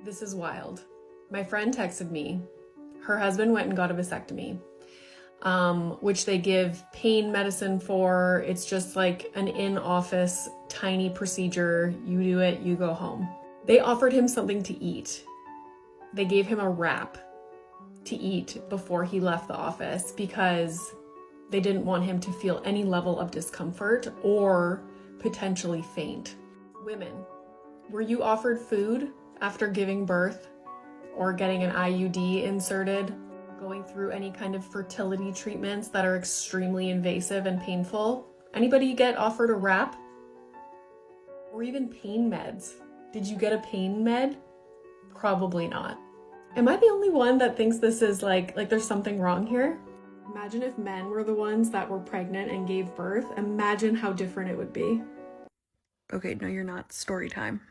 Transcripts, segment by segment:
This is wild. My friend texted me. Her husband went and got a vasectomy, which they give pain medicine for. It's just like an in-office tiny procedure. You do it, you go home. They offered him something to eat. They gave him a wrap to eat before he left the office because they didn't want him to feel any level of discomfort or potentially faint. Women, were you offered food after giving birth or getting an IUD inserted, going through any kind of fertility treatments that are extremely invasive and painful? Anybody get offered a wrap? Or even pain meds? Did you get a pain med? Probably not. Am I the only one that thinks this is like there's something wrong here? Imagine if men were the ones that were pregnant and gave birth. Imagine how different it would be. Okay, no, you're not. Story time.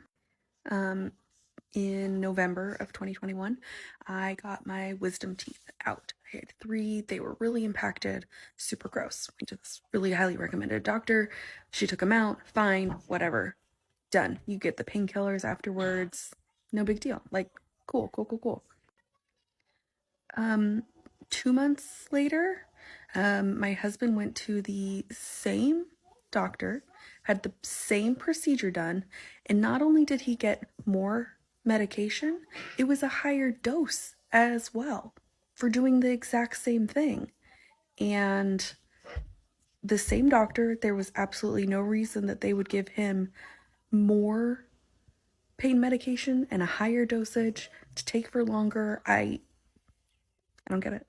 In November of 2021, I got my wisdom teeth out. I had 3. They were really impacted, super gross. Went to this really highly recommended doctor. She took them out. Fine, whatever. Done. You get the painkillers afterwards. No big deal. Like, cool. 2 months later, my husband went to the same doctor, had the same procedure done, and not only did he get more medication, it was a higher dose as well for doing the exact same thing. And the same doctor, there was absolutely no reason that they would give him more pain medication and a higher dosage to take for longer. I don't get it.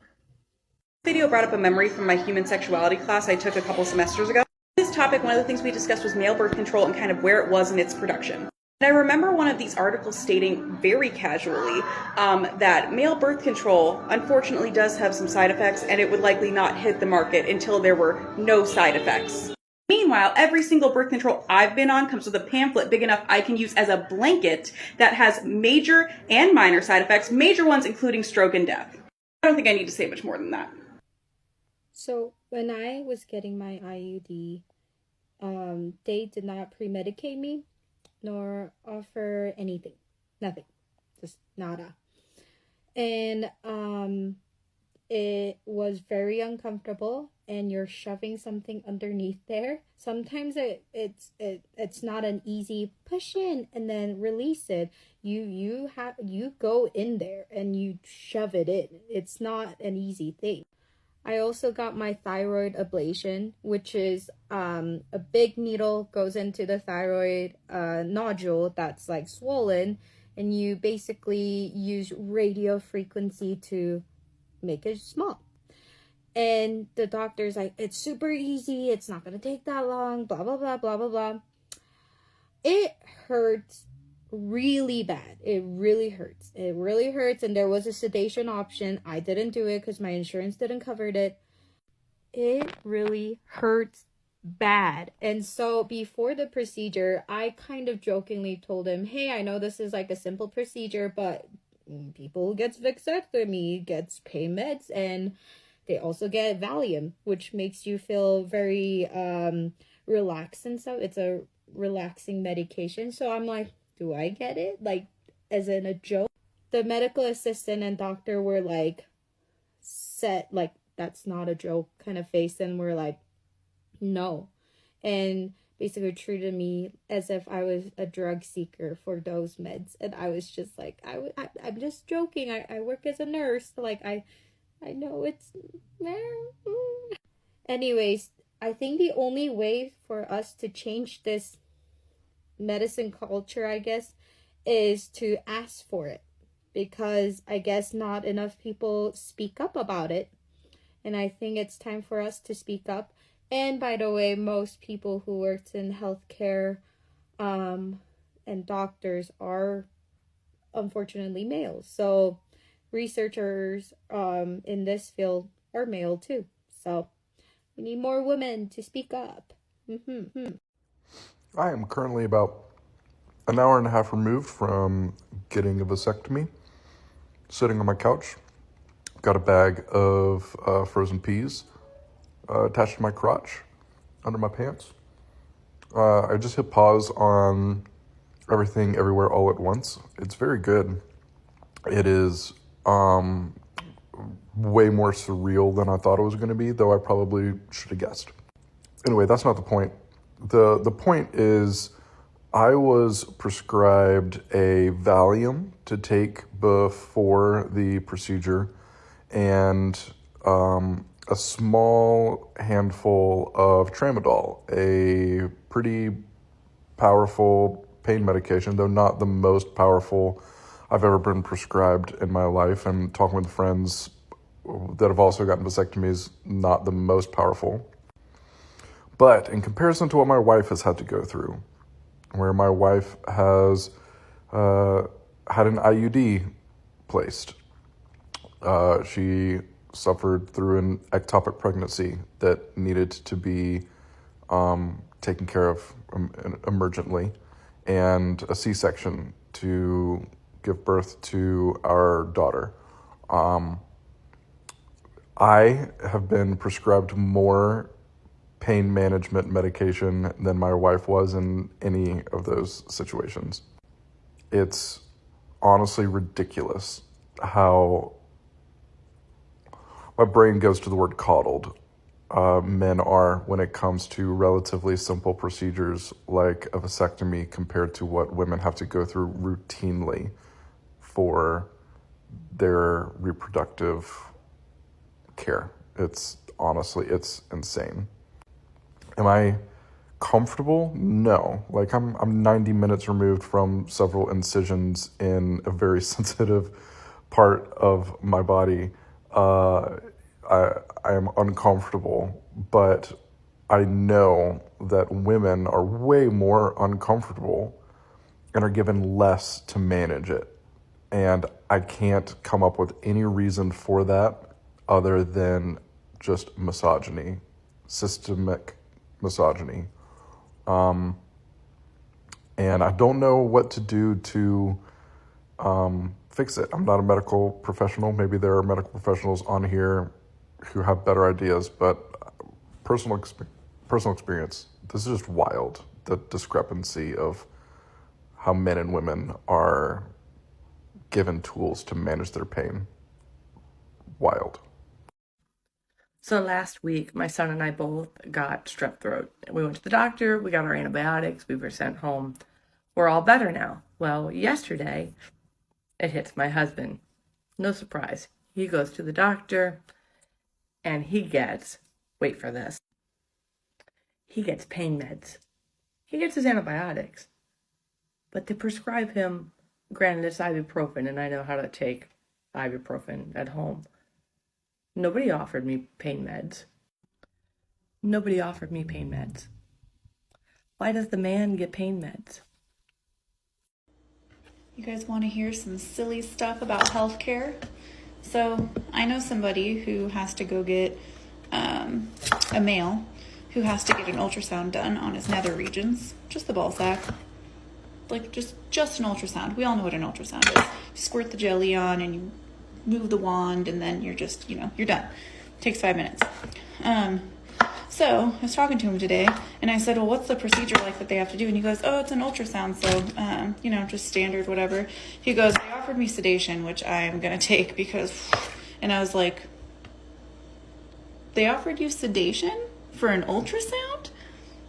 Video brought up a memory from my human sexuality class I took a couple semesters ago. This topic, one of the things we discussed was male birth control and kind of where it was in its production. And I remember one of these articles stating very casually that male birth control unfortunately does have some side effects and it would likely not hit the market until there were no side effects. Meanwhile, every single birth control I've been on comes with a pamphlet big enough I can use as a blanket that has major and minor side effects, major ones including stroke and death. I don't think I need to say much more than that. So when I was getting my IUD, they did not pre-medicate me nor offer anything. Nothing. Just nada. And it was very uncomfortable and you're shoving something underneath there. Sometimes it's not an easy push in and then release it. You go in there and you shove it in. It's not an easy thing. I also got my thyroid ablation, which is a big needle goes into the thyroid nodule that's like swollen, and you basically use radio frequency to make it small. And the doctor's like, it's super easy, it's not gonna take that long, blah blah blah blah blah blah. It hurts really bad. It really hurts, and there was a sedation option. I didn't do it because my insurance didn't cover it. It really hurts bad. And so before the procedure, I kind of jokingly told him, hey, I know this is like a simple procedure, but people gets vasectomy, gets pain meds, and they also get Valium, which makes you feel very relaxed and stuff. It's a relaxing medication. So I'm like, do I get it? Like, as in a joke? The medical assistant and doctor were like, set, like, that's not a joke kind of face. And we're like, no. And basically treated me as if I was a drug seeker for those meds. And I was just like, I'm just joking. I work as a nurse. Like, I know it's... Anyways, I think the only way for us to change this medicine culture, I guess, is to ask for it, because I guess not enough people speak up about it, and I think it's time for us to speak up. And by the way, most people who work in healthcare and doctors are unfortunately males, so researchers in this field are male too, so we need more women to speak up. I am currently about an hour and a half removed from getting a vasectomy, sitting on my couch. Got a bag of frozen peas attached to my crotch, under my pants. I just hit pause on Everything Everywhere All at Once. It's very good. It is way more surreal than I thought it was going to be, though I probably should have guessed. Anyway, that's not the point. The point is I was prescribed a Valium to take before the procedure and a small handful of Tramadol, a pretty powerful pain medication, though not the most powerful I've ever been prescribed in my life. And talking with friends that have also gotten vasectomies, not the most powerful. But in comparison to what my wife has had to go through, where my wife has had an IUD placed, she suffered through an ectopic pregnancy that needed to be taken care of emergently, and a C-section to give birth to our daughter. I have been prescribed more pain management medication than my wife was in any of those situations. It's honestly ridiculous how my brain goes to the word coddled men are when it comes to relatively simple procedures like a vasectomy compared to what women have to go through routinely for their reproductive care. It's insane. Am I comfortable? No. Like I'm 90 minutes removed from several incisions in a very sensitive part of my body. I am uncomfortable, but I know that women are way more uncomfortable and are given less to manage it. And I can't come up with any reason for that other than just misogyny, systemic misogyny. And I don't know what to do to fix it. I'm not a medical professional. Maybe there are medical professionals on here who have better ideas, but personal experience, this is just wild, the discrepancy of how men and women are given tools to manage their pain. Wild. So last week, my son and I both got strep throat. We went to the doctor, we got our antibiotics, we were sent home. We're all better now. Well, yesterday, it hits my husband. No surprise. He goes to the doctor, and he gets, wait for this, he gets pain meds. He gets his antibiotics. But they prescribe him, granted it's ibuprofen, and I know how to take ibuprofen at home. Nobody offered me pain meds. Nobody offered me pain meds. Why does the man get pain meds? You guys want to hear some silly stuff about healthcare? So I know somebody who has to go get a male who has to get an ultrasound done on his nether regions, just the ball sack, like just an ultrasound. We all know what an ultrasound is. You squirt the jelly on and you move the wand, and then you're just, you're done. It takes 5 minutes. So I was talking to him today, and I said, well, what's the procedure like that they have to do? And he goes, oh, it's an ultrasound, so, just standard, whatever. He goes, they offered me sedation, which I'm going to take because, and I was like, they offered you sedation for an ultrasound?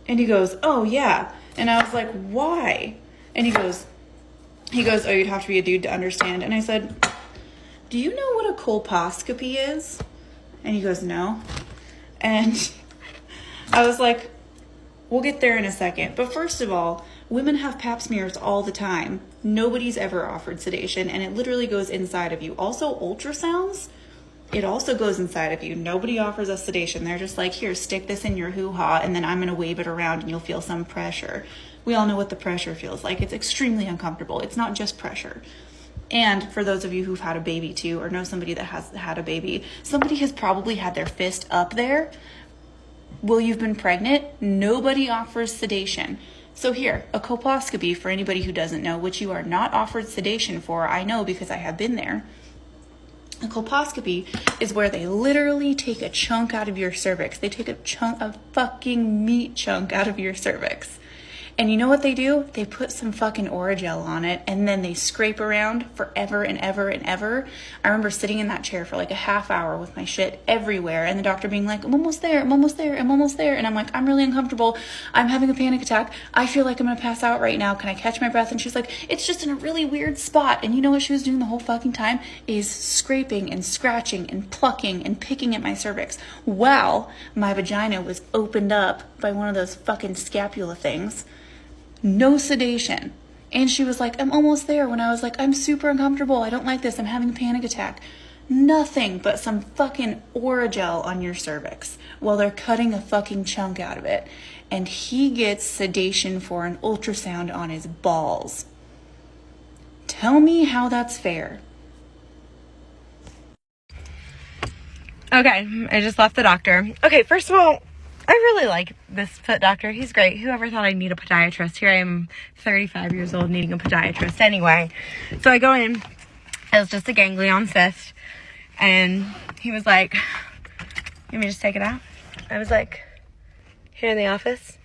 And he goes, oh, yeah. And I was like, why? And he goes, oh, you'd have to be a dude to understand. And I said, do you know what a colposcopy is? And he goes, no. And I was like, we'll get there in a second. But first of all, women have pap smears all the time. Nobody's ever offered sedation, and it literally goes inside of you. Also, ultrasounds, it also goes inside of you. Nobody offers us sedation. They're just like, here, stick this in your hoo-ha, and then I'm going to wave it around, and you'll feel some pressure. We all know what the pressure feels like. It's extremely uncomfortable. It's not just pressure. And for those of you who've had a baby too, or know somebody that has had a baby, somebody has probably had their fist up there while you've been pregnant. Nobody offers sedation. So here, a colposcopy, for anybody who doesn't know, which you are not offered sedation for, I know because I have been there. A colposcopy is where they literally take a chunk out of your cervix. They take a fucking meat chunk out of your cervix. And you know what they do? They put some fucking Orajel on it, and then they scrape around forever and ever and ever. I remember sitting in that chair for like a half hour with my shit everywhere, and the doctor being like, I'm almost there, I'm almost there, I'm almost there. And I'm like, I'm really uncomfortable. I'm having a panic attack. I feel like I'm gonna pass out right now. Can I catch my breath? And she's like, it's just in a really weird spot. And you know what she was doing the whole fucking time? Is scraping and scratching and plucking and picking at my cervix while my vagina was opened up by one of those fucking scapula things. No sedation. And she was like, I'm almost there, when I was like, I'm super uncomfortable. I don't like this. I'm having a panic attack. Nothing but some fucking Orajel on your cervix while they're cutting a fucking chunk out of it. And he gets sedation for an ultrasound on his balls. Tell me how that's fair. Okay, I just left the doctor. Okay, first of all, I really like this foot doctor. He's great. Whoever thought I'd need a podiatrist? Here I am, 35 years old, needing a podiatrist. Anyway, so I go in. It was just a ganglion cyst. And he was like, "You want me to just take it out?" I was like, "Here in the office?"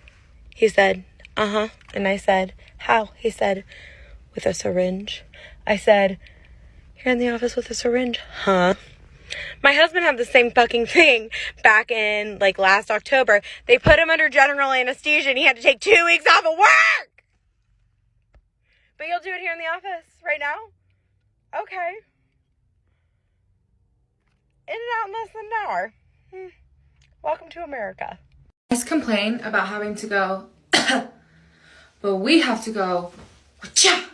He said, "Uh-huh." And I said, "How?" He said, "With a syringe." I said, "Here in the office with a syringe?" Huh? My husband had the same fucking thing back in, like, last October. They put him under general anesthesia and he had to take 2 weeks off of work! But you'll do it here in the office right now? Okay. In and out in less than an hour. Welcome to America. Guys complain about having to go, but we have to go, cha!